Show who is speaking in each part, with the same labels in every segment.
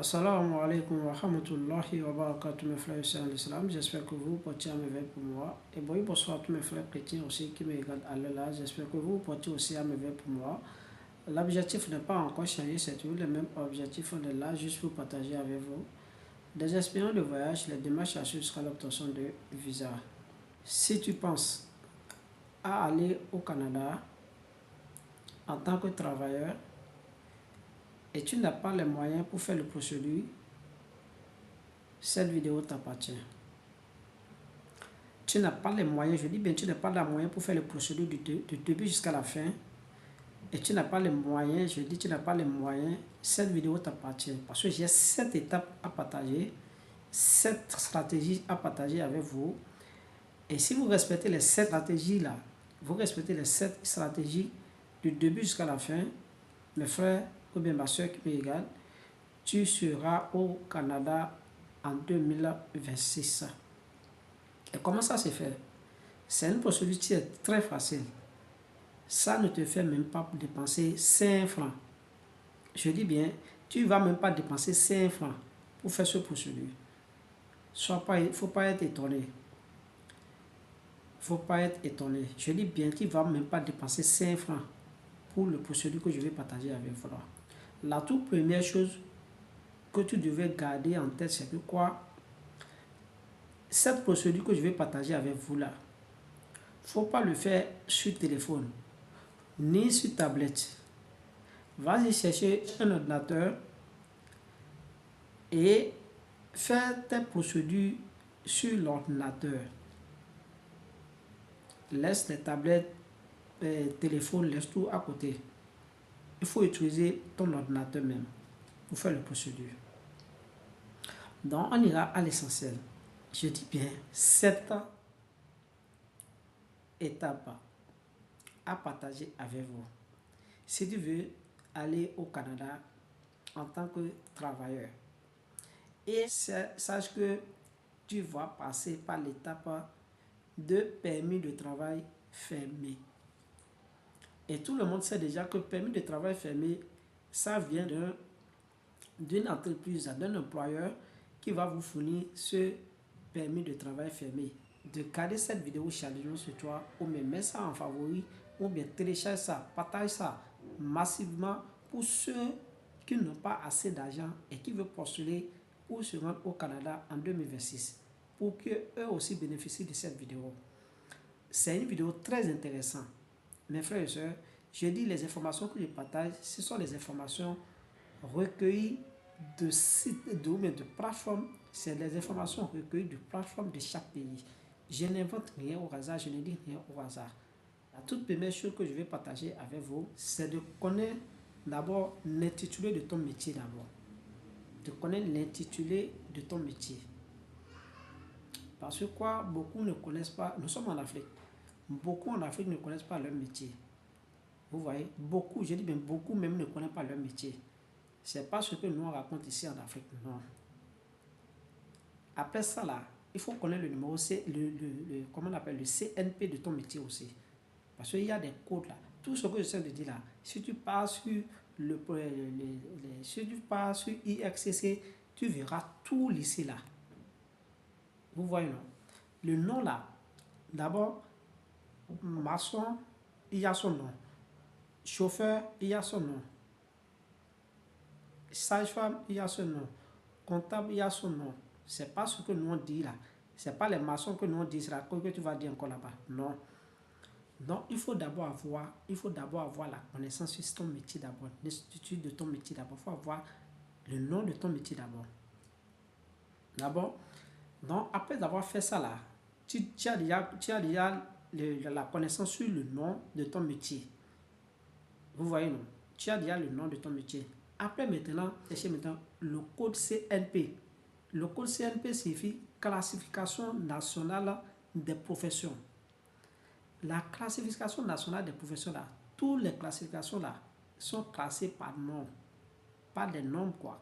Speaker 1: Assalamu alaikum wa rahmatullahi wa barakatuh mes frères et sœurs en l'islam. J'espère que vous portez à merveille pour moi. Et bonsoir à tous mes frères chrétiens aussi qui me regardent à l'heure. J'espère que vous portez aussi à merveille pour moi. L'objectif n'est pas encore changé, c'est toujours le même objectif. On est là juste pour partager avec vous des expériences de voyage, les démarches à suivre jusqu'à l'obtention de visa. Si tu penses à aller au Canada en tant que travailleur et tu n'as pas les moyens pour faire le procédure, cette vidéo t'appartient. Tu n'as pas les moyens, je dis bien, tu n'as pas les moyens pour faire le procédure du début jusqu'à la fin. Et tu n'as pas les moyens, je dis tu n'as pas les moyens, cette vidéo t'appartient. Parce que j'ai 7 étapes à partager, 7 stratégies à partager avec vous. Et si vous respectez les 7 stratégies là, vous respectez les 7 stratégies du début jusqu'à la fin, mes frères ou bien ma soeur qui me regarde, tu seras au Canada en 2026. Et comment ça se fait? C'est une procédure qui est très facile. Ça ne te fait même pas dépenser 5 francs. Je dis bien, tu ne vas même pas dépenser 5 francs pour faire ce procédure. Il ne faut pas être étonné. Il ne faut pas être étonné. Je dis bien, tu ne vas même pas dépenser 5 francs pour le procédure que je vais partager avec vous. La toute première chose que tu devais garder en tête, c'est que quoi? Cette procédure que je vais partager avec vous là, il ne faut pas le faire sur téléphone, ni sur tablette. Vas-y chercher un ordinateur et faire tes procédures sur l'ordinateur. Laisse les tablettes, téléphone, laisse tout à côté. Il faut utiliser ton ordinateur même pour faire la procédure. Donc, on ira à l'essentiel. Je dis bien 7 étapes à partager avec vous. Si tu veux aller au Canada en tant que travailleur, et sache que tu vas passer par l'étape de permis de travail fermé. Et tout le monde sait déjà que permis de travail fermé, ça vient d'une entreprise, d'un employeur qui va vous fournir ce permis de travail fermé. De garder cette vidéo challengeuse sur toi, ou bien mets ça en favori, ou bien télécharge ça, partage ça massivement pour ceux qui n'ont pas assez d'argent et qui veulent postuler pour se rendre au Canada en 2026, pour qu'eux aussi bénéficient de cette vidéo. C'est une vidéo très intéressante. Mes frères et sœurs, je dis les informations que je partage, ce sont les informations recueillies de sites, de plateformes. C'est les informations recueillies de plateformes de chaque pays. Je n'invente rien au hasard, je ne dis rien au hasard. La toute première chose que je vais partager avec vous, c'est de connaître d'abord l'intitulé de ton métier d'abord. De connaître l'intitulé de ton métier. Parce que quoi, beaucoup ne connaissent pas, nous sommes en Afrique, beaucoup en Afrique ne connaissent pas leur métier. Vous voyez, beaucoup, je dis bien beaucoup même ne connaissent pas leur métier. C'est pas ce que nous on raconte ici en Afrique, non. Après ça là, il faut connaître le numéro, comment on appelle, le CNP de ton métier aussi. Parce qu'il y a des codes là. Tout ce que je sais de dire là, si tu pars sur si tu pars sur IXCC, tu verras tout ici là. Vous voyez non? Le nom là, d'abord, maçon, il y a son nom. Chauffeur, il y a son nom. Sage-femme, il y a son nom. Comptable, il y a son nom. C'est pas ce que nous on dit là. C'est pas les maçons que nous on dit là, que tu vas dire encore là-bas. Non. Donc, il faut d'abord avoir la connaissance sur ton métier d'abord, l'institut de ton métier d'abord. Il faut avoir le nom de ton métier d'abord. D'abord, donc après avoir fait ça là, tu as déjà la connaissance sur le nom de ton métier. Vous voyez non? Tu as déjà le nom de ton métier. Après maintenant, cherchez maintenant le code CNP. Le code CNP signifie Classification nationale des professions. La classification nationale des professions là, toutes les classifications là sont classées par nom, pas des nombres quoi.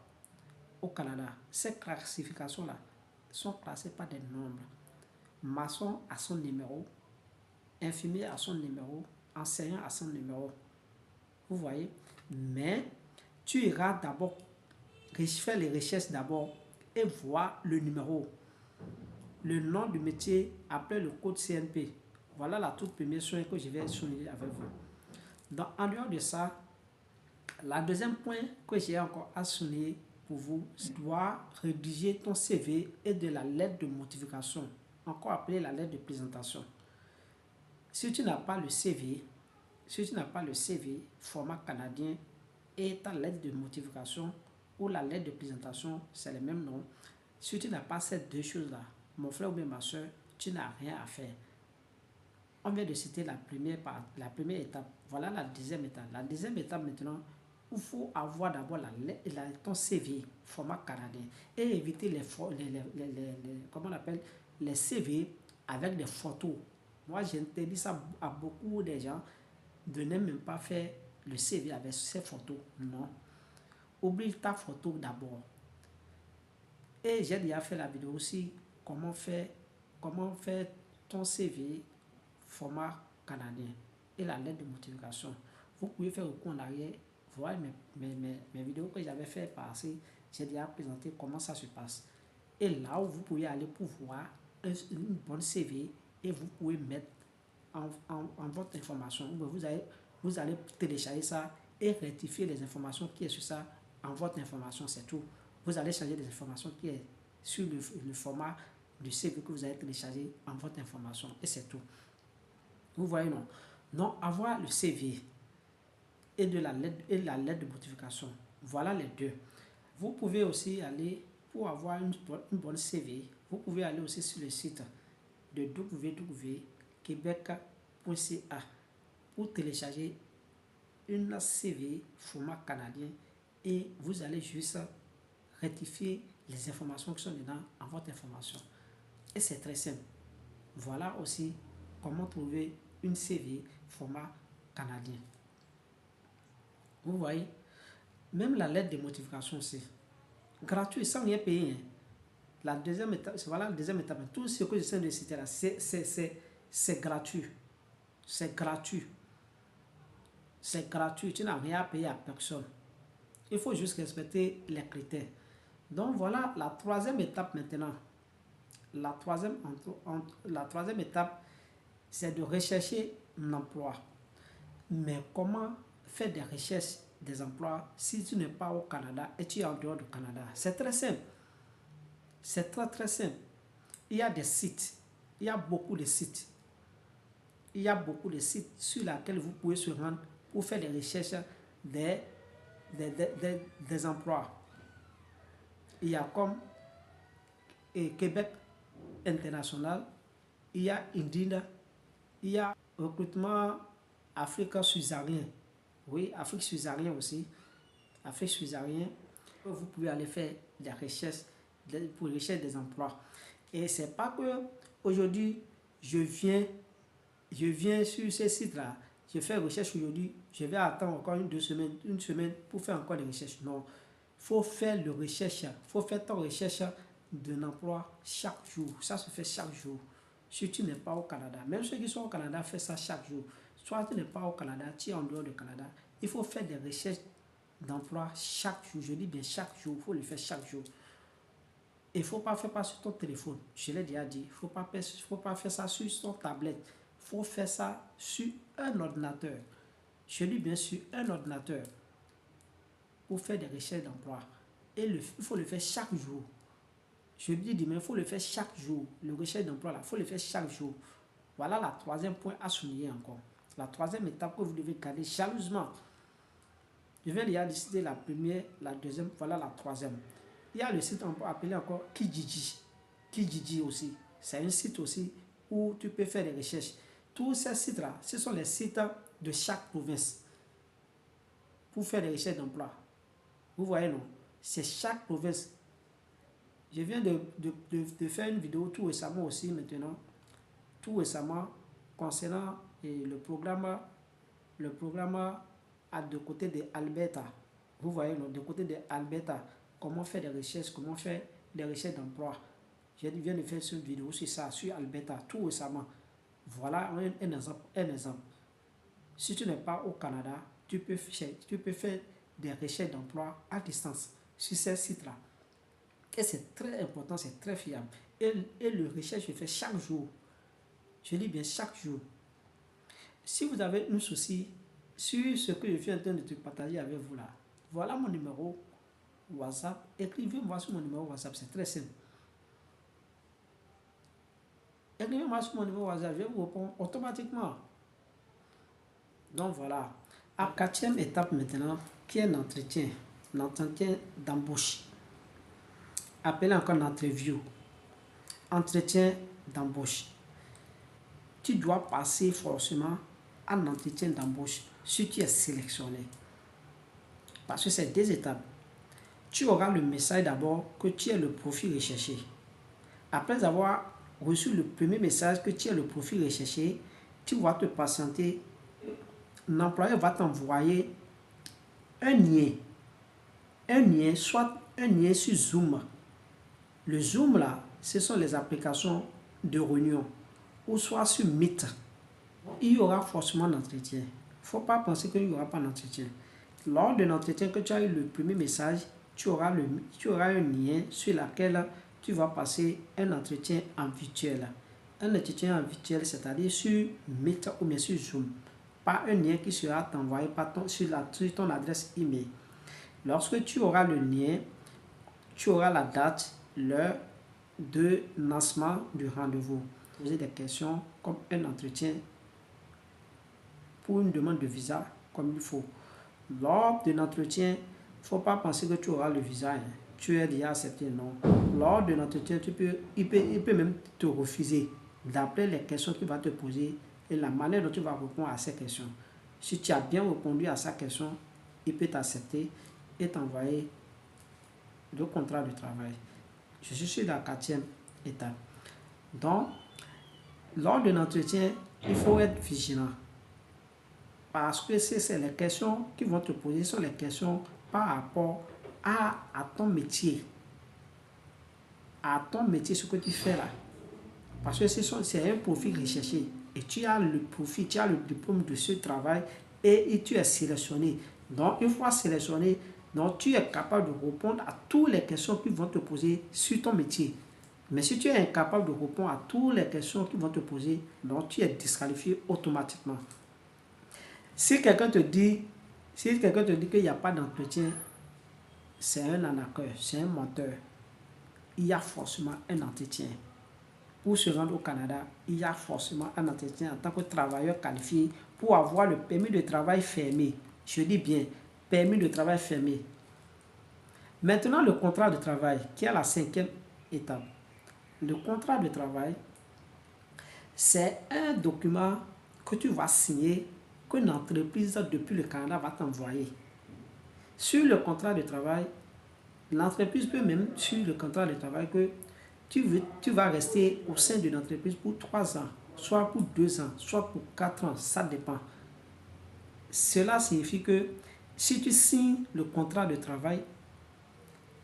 Speaker 1: Au Canada, ces classifications là sont classées par des nombres. Maçon a son numéro, infirmier a son numéro, enseignant a son numéro. Vous voyez? Mais tu iras d'abord faire les recherches d'abord et voir le numéro, le nom du métier après le code CNP. Voilà la toute première chose que je vais souligner avec vous. Donc, en dehors de ça, la deuxième point que j'ai encore à souligner pour vous, c'est de devoir rédiger ton CV et de la lettre de motivation, encore appelée la lettre de présentation. Si tu n'as pas le CV, format canadien et ta lettre de motivation ou la lettre de présentation, c'est le même nom. Si tu n'as pas ces deux choses-là, mon frère ou bien ma soeur, tu n'as rien à faire. On vient de citer la première étape. Voilà la deuxième étape. La deuxième étape maintenant, il faut avoir d'abord ton CV, format canadien, et éviter comment on appelle, les CV avec des photos. Moi, j'interdis ça à beaucoup de gens de ne même pas faire le CV avec ces photos. Non. Oublie ta photo d'abord. Et j'ai déjà fait la vidéo aussi, comment faire ton CV format canadien et la lettre de motivation. Vous pouvez faire recours en arrière, voir mes vidéos que j'avais fait passer. J'ai déjà présenté comment ça se passe. Et là où vous pouvez aller pour voir une bonne CV et vous pouvez mettre en votre information. Vous allez télécharger ça et rectifier les informations qui est sur ça en votre information, c'est tout. Vous allez changer les informations qui est sur le format du CV que vous avez téléchargé en votre information et c'est tout. Vous voyez, non? Donc, avoir le CV et la lettre de motivation, voilà les deux. Vous pouvez aussi aller, pour avoir une bonne CV, vous pouvez aller aussi sur le site de www.quebec.ca pour télécharger une CV format canadien et vous allez juste rectifier les informations qui sont dedans en votre information. Et c'est très simple. Voilà aussi comment trouver une CV format canadien. Vous voyez, même la lettre de motivation aussi, gratuit, sans rien payer. La deuxième étape, voilà la deuxième étape. Tout ce que je viens de citer là, c'est gratuit. C'est gratuit. C'est gratuit. Tu n'as rien à payer à personne. Il faut juste respecter les critères. Donc voilà la troisième étape maintenant. La troisième étape, c'est de rechercher un emploi. Mais comment faire des recherches des emplois si tu n'es pas au Canada et tu es en dehors du Canada? C'est très simple. C'est très très simple. Il y a des sites. Il y a beaucoup de sites. Il y a beaucoup de sites sur lesquels vous pouvez se rendre pour faire des recherches des emplois. Il y a comme Québec International, il y a Indeed, il y a recrutement Afrique subsaharienne. Oui, Afrique subsaharienne aussi. Afrique subsaharienne, vous pouvez aller faire des recherches pour rechercher des emplois. Et c'est pas que aujourd'hui je viens sur ces sites-là, je fais recherche aujourd'hui, je vais attendre encore une semaine pour faire encore des recherches. Non, faut faire de recherche, faut faire ton recherche d'un emploi chaque jour. Ça se fait chaque jour. Si tu n'es pas au Canada, même ceux qui sont au Canada font ça chaque jour. Soit tu n'es pas au Canada, tu es en dehors du Canada, il faut faire des recherches d'emploi chaque jour. Je dis bien chaque jour, il faut le faire chaque jour. Il ne faut pas faire ça sur ton téléphone. Je l'ai déjà dit, il ne faut pas faire ça sur ton tablette. Il faut faire ça sur un ordinateur. Je dis bien sur un ordinateur pour faire des recherches d'emploi. Et il faut le faire chaque jour. Je dis mais il faut le faire chaque jour. Le recherche d'emploi, il faut le faire chaque jour. Voilà la troisième point à souligner encore. La troisième étape que vous devez garder jalousement. Je viens déjà décider la première, la deuxième, voilà la troisième. Il y a le site on peut appeler encore Kijiji. Kijiji aussi. C'est un site aussi où tu peux faire des recherches. Tous ces sites-là, ce sont les sites de chaque province pour faire des recherches d'emploi. Vous voyez, non? C'est chaque province. Je viens de faire une vidéo tout récemment aussi maintenant. Tout récemment concernant le programme de côté de Alberta. Vous voyez, non? De côté de Alberta. Comment faire des recherches, comment faire des recherches d'emploi. Je viens de faire cette vidéo sur ça, sur Alberta, tout récemment. Voilà un exemple. Si tu n'es pas au Canada, tu peux faire des recherches d'emploi à distance. sur ces sites-là. Et c'est très important, c'est très fiable. Et le recherche se fait chaque jour. Je dis bien chaque jour. Si vous avez un souci sur ce que je suis en train de te partager avec vous là, voilà mon numéro WhatsApp. Écrivez-moi sur mon numéro WhatsApp, c'est très simple. Écrivez-moi sur mon numéro WhatsApp, je vais vous répondre automatiquement. Donc voilà. À quatrième étape maintenant, qui est l'entretien d'embauche. Appelé encore l'interview. Entretien d'embauche. Tu dois passer forcément un entretien d'embauche si tu es sélectionné. Parce que c'est 2 étapes. Tu auras le message d'abord que tu es le profil recherché. Après avoir reçu le premier message que tu es le profil recherché, tu vas te patienter. L'employeur va t'envoyer un lien, soit un lien sur Zoom. Le Zoom là, ce sont les applications de réunion, ou soit sur Meet. Il y aura forcément un entretien. Il ne faut pas penser qu'il n'y aura pas d'entretien. Lors de l'entretien que tu as eu le premier message, tu auras un lien sur lequel tu vas passer un entretien en virtuel. Un entretien en virtuel, c'est-à-dire sur Meet ou bien sur Zoom. Pas un lien qui sera envoyé sur ton adresse email. Lorsque tu auras le lien, tu auras la date, l'heure de lancement du rendez-vous. Poser des questions comme un entretien pour une demande de visa comme il faut. Lors de l'entretien, il ne faut pas penser que tu auras le visa. Tu es déjà accepté, non. Lors de l'entretien, il peut même te refuser d'après les questions qu'il va te poser et la manière dont tu vas répondre à ces questions. Si tu as bien répondu à sa question, il peut t'accepter et t'envoyer le contrat de travail. Je suis sur la 4e étape. Donc, lors de l'entretien, il faut être vigilant. Parce que c'est les questions qui vont te poser, sont les questions par rapport à ton métier. À ton métier, ce que tu fais là. Parce que c'est un profil recherché. Et tu as le profil, tu as le diplôme de ce travail et tu es sélectionné. Donc, une fois sélectionné, donc tu es capable de répondre à toutes les questions qui vont te poser sur ton métier. Mais si tu es incapable de répondre à toutes les questions qui vont te poser, donc tu es disqualifié automatiquement. Si quelqu'un te dit qu'il n'y a pas d'entretien, c'est un arnaqueur, c'est un menteur. Il y a forcément un entretien. Pour se rendre au Canada, il y a forcément un entretien en tant que travailleur qualifié pour avoir le permis de travail fermé. Je dis bien, permis de travail fermé. Maintenant, le contrat de travail, qui est la 5e étape. Le contrat de travail, c'est un document que tu vas signer, qu'une entreprise depuis le Canada va t'envoyer. Sur le contrat de travail, l'entreprise peut même, sur le contrat de travail, que tu vas rester au sein de l'entreprise pour 3 ans, soit pour 2 ans, soit pour 4 ans, ça dépend. Cela signifie que si tu signes le contrat de travail,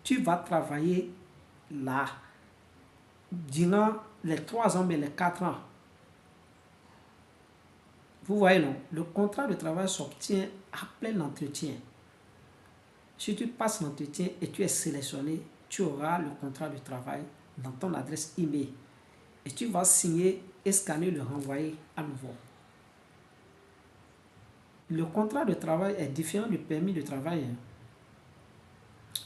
Speaker 1: tu vas travailler là durant les 3 ans, mais les 4 ans. Vous voyez, non? Le contrat de travail s'obtient après l'entretien. Si tu passes l'entretien et tu es sélectionné, tu auras le contrat de travail dans ton adresse email. Et tu vas signer et scanner le renvoyer à nouveau. Le contrat de travail est différent du permis de travail.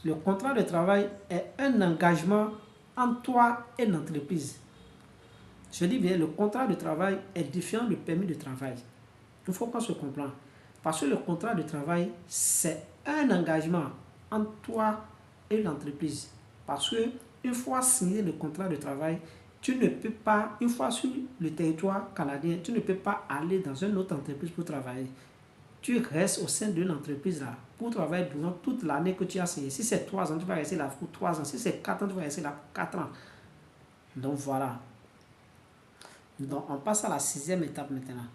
Speaker 1: Le contrat de travail est un engagement entre toi et l'entreprise. Je dis bien, le contrat de travail est différent du permis de travail. Il faut qu'on se comprenne. Parce que le contrat de travail, c'est un engagement entre toi et l'entreprise. Parce que une fois signé le contrat de travail, tu ne peux pas, une fois sur le territoire canadien, tu ne peux pas aller dans une autre entreprise pour travailler. Tu restes au sein de l'entreprise là pour travailler durant toute l'année que tu as signé. Si c'est 3 ans, tu vas rester là pour 3 ans. Si c'est 4 ans, tu vas rester là pour 4 ans. Donc voilà. Donc on passe à la 6e étape maintenant.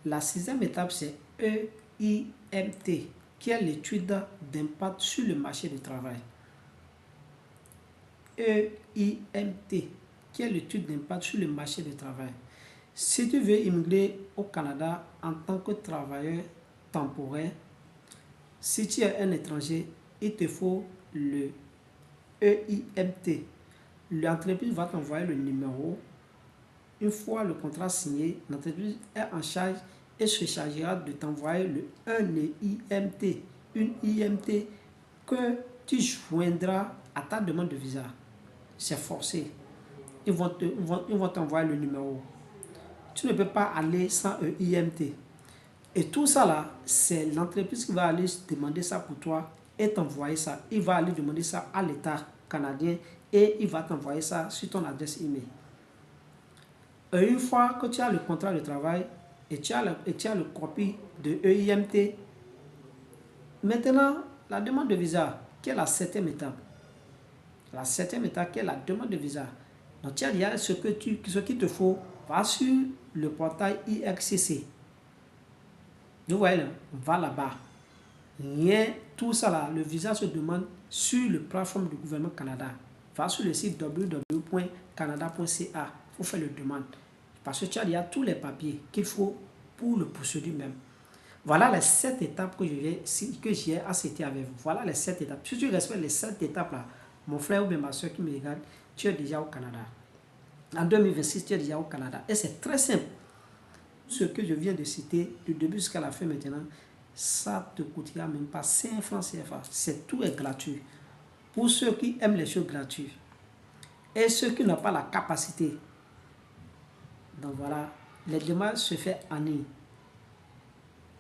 Speaker 1: La 6e étape, c'est EIMT, qui est l'étude d'impact sur le marché du travail. EIMT, qui est l'étude d'impact sur le marché du travail. Si tu veux immigrer au Canada en tant que travailleur temporaire, si tu es un étranger, il te faut le EIMT. L'entreprise va t'envoyer le numéro. Une fois le contrat signé, l'entreprise est en charge et se chargera de t'envoyer un IMT, une IMT que tu joindras à ta demande de visa. C'est forcé. Ils vont t'envoyer le numéro. Tu ne peux pas aller sans un IMT. Et tout ça là, c'est l'entreprise qui va aller demander ça pour toi et t'envoyer ça. Il va aller demander ça à l'État canadien et il va t'envoyer ça sur ton adresse email. Et une fois que tu as le contrat de travail et tu as le copie de EIMT, maintenant, la demande de visa, qui est la 7e étape. La 7e étape qui est la demande de visa. Donc, tu as déjà ce qu'il te faut, va sur le portail IRCC. Vous voyez là, va là-bas. Rien, tout ça là, le visa se demande sur le plateforme du gouvernement Canada. Va sur le site www.canada.ca pour faire le demande. Parce que tu as déjà tous les papiers qu'il faut pour le procédure même. Voilà les 7 étapes que j'ai à citer avec vous. Voilà les 7 étapes. Si tu respectes les 7 étapes là, mon frère ou bien ma soeur qui me regarde, tu es déjà au Canada. En 2026, tu es déjà au Canada. Et c'est très simple. Ce que je viens de citer, du début jusqu'à la fin maintenant, ça ne te coûtera même pas 5 francs CFA. Tout est gratuit. Pour ceux qui aiment les choses gratuites. Et ceux qui n'ont pas la capacité. Donc voilà, les démarches se font en ligne.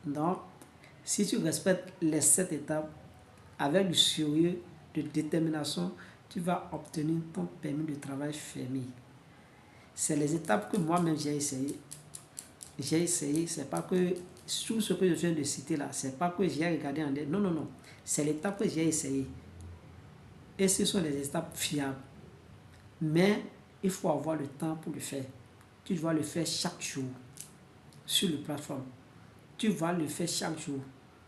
Speaker 1: Donc, si tu respectes les 7 étapes, avec du sérieux, de détermination, tu vas obtenir ton permis de travail fermé. C'est les étapes que moi-même j'ai essayé. J'ai essayé, c'est pas que tout ce que je viens de citer là, c'est pas que j'ai regardé en dehors. Non, non, non. C'est l'étape que j'ai essayé. Et ce sont les étapes fiables. Mais il faut avoir le temps pour le faire. Tu dois le faire chaque jour sur la plateforme. Tu vas le faire chaque jour.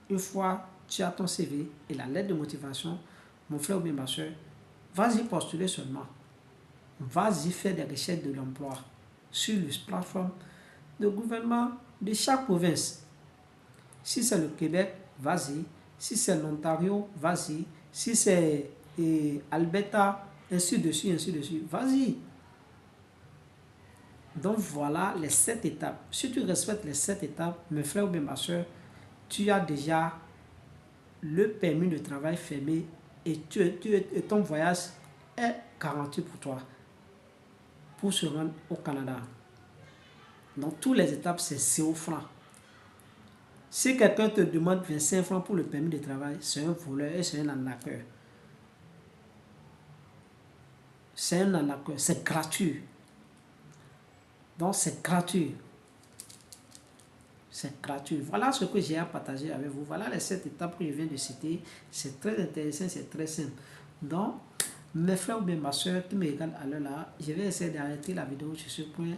Speaker 1: Une fois tu as ton CV et la lettre de motivation, mon frère ou bien ma soeur, vas-y postuler seulement. Vas-y faire des recherches de l'emploi sur la plateforme de gouvernement de chaque province. Si c'est le Québec, vas-y. Si c'est l'Ontario, vas-y. Si c'est Alberta, ainsi de suite, vas-y. Donc voilà les 7 étapes. Si tu respectes les 7 étapes, mes frères ou bien ma soeur, tu as déjà le permis de travail fermé et ton voyage est garanti pour toi pour se rendre au Canada. Donc toutes les étapes, c'est 0 francs. Si quelqu'un te demande 25 francs pour le permis de travail, c'est un voleur et c'est un arnaqueur. C'est un arnaqueur, c'est gratuit. Donc c'est gratuit. C'est gratuit. Voilà ce que j'ai à partager avec vous. Voilà les 7 étapes que je viens de citer. C'est très intéressant, c'est très simple. Donc, mes frères ou bien ma soeur qui me regardent à l'heure là, je vais essayer d'arrêter la vidéo sur ce point.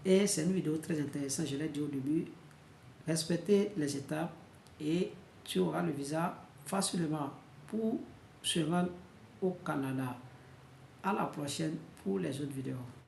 Speaker 1: Et c'est une vidéo très intéressante, je l'ai dit au début. Respectez les étapes et tu auras le visa facilement pour se rendre au Canada. À la prochaine pour les autres vidéos.